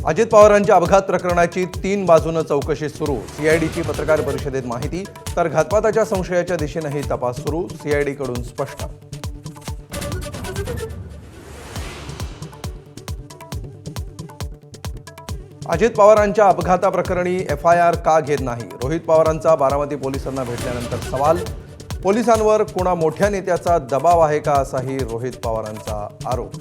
अजित पवारांच्या अपघात प्रकरणाची 3 बाजूनं चौकशी सुरू। सीआयडीची पत्रकार परिषदेत माहिती, तर घातपाताच्या संशयाच्या दिशेनेही तपास सुरू। सीआयडीकडून स्पष्ट। अजित पवारांच्या अपघाताप्रकरणी एफआयआर का घेत नाही? रोहित पवारांचा बारामती पोलिसांना भेटल्यानंतर सवाल। पोलिसांवर कोणा मोठ्या नेत्याचा दबाव आहे का, असाही रोहित पवारांचा आरोप।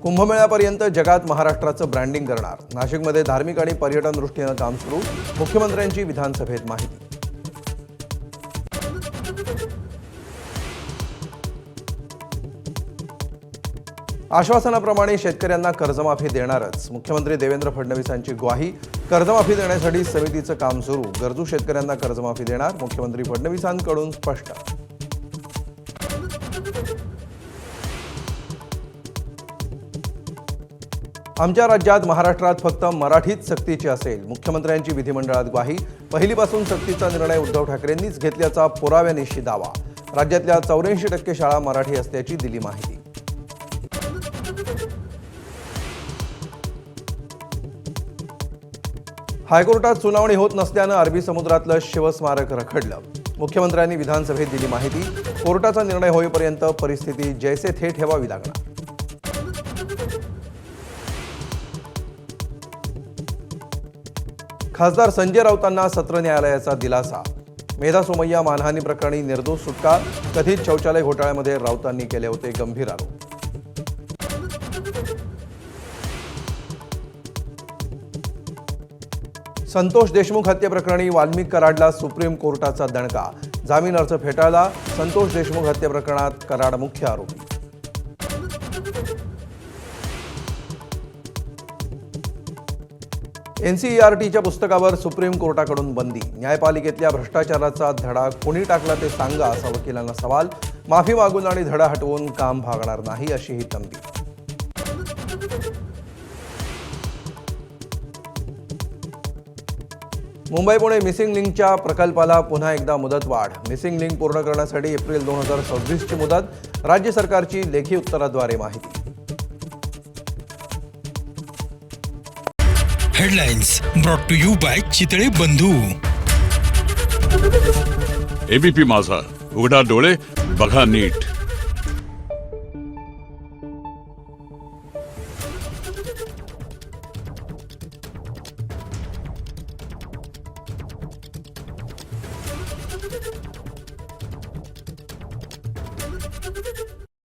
कुंभमेळ्यापर्यंत जगात महाराष्ट्राचं ब्रँडिंग करणार। नाशिकमध्ये धार्मिक आणि पर्यटन दृष्टीनं काम सुरू। मुख्यमंत्र्यांची विधानसभेत माहिती। आश्वासनाप्रमाणे शेतकऱ्यांना कर्जमाफी देणारच। मुख्यमंत्री देवेंद्र फडणवीसांची ग्वाही। कर्जमाफी देण्यासाठी समितीचं काम सुरू। गरजू शेतकऱ्यांना कर्जमाफी देणार। मुख्यमंत्री फडणवीसांकडून स्पष्ट। आमच्या राज्यात महाराष्ट्रात फक्त मराठीच सक्तीची असेल। मुख्यमंत्र्यांची विधिमंडळात ग्वाही। पहिलीपासून सक्तीचा निर्णय उद्धव ठाकरेंनीच घेतल्याचा पुराव्यानिशी दावा। राज्यातल्या 84% शाळा मराठी असल्याची दिली माहिती। हायकोर्टात सुनावणी होत नसल्यानं अरबी समुद्रातलं शिवस्मारक रखडलं। मुख्यमंत्र्यांनी विधानसभेत दिली माहिती। कोर्टाचा निर्णय होईपर्यंत परिस्थिती जैसे थे ठेवावी लागणार। खासदार संजय राऊतांना सत्र न्यायालयाचा दिलासा। मेधा सोमय्या मानहानी प्रकरणी निर्दोष सुटका। कथित शौचालय घोटाळ्यामध्ये राऊतांनी केले होते गंभीर आरोप। संतोष देशमुख हत्येप्रकरणी वाल्मिक कराडला सुप्रीम कोर्टाचा दणका। जामीन अर्ज फेटाळला। संतोष देशमुख हत्ये प्रकरणात कराड मुख्य आरोपी। एनसीईआरटीच्या पुस्तकावर सुप्रीम कोर्टाकडून बंदी। न्यायपालिकेतल्या भ्रष्टाचाराचा धडा कोणी टाकला ते सांगा, असा वकिलांना सवाल। माफी मागून आणि धडा हटवून काम भागणार नाही, अशी ही तंबी। मुंबई पुणे मिसिंग लिंकच्या प्रकल्पाला पुन्हा एकदा मुदतवाढ। मिसिंग लिंक पूर्ण करण्यासाठी एप्रिल 2026ची मुदत। राज्य सरकारची लेखी उत्तराद्वारे माहिती। Headlines brought to you by Chitale Bandhu. ABP माझा, उघडा डोळे बघा नीट।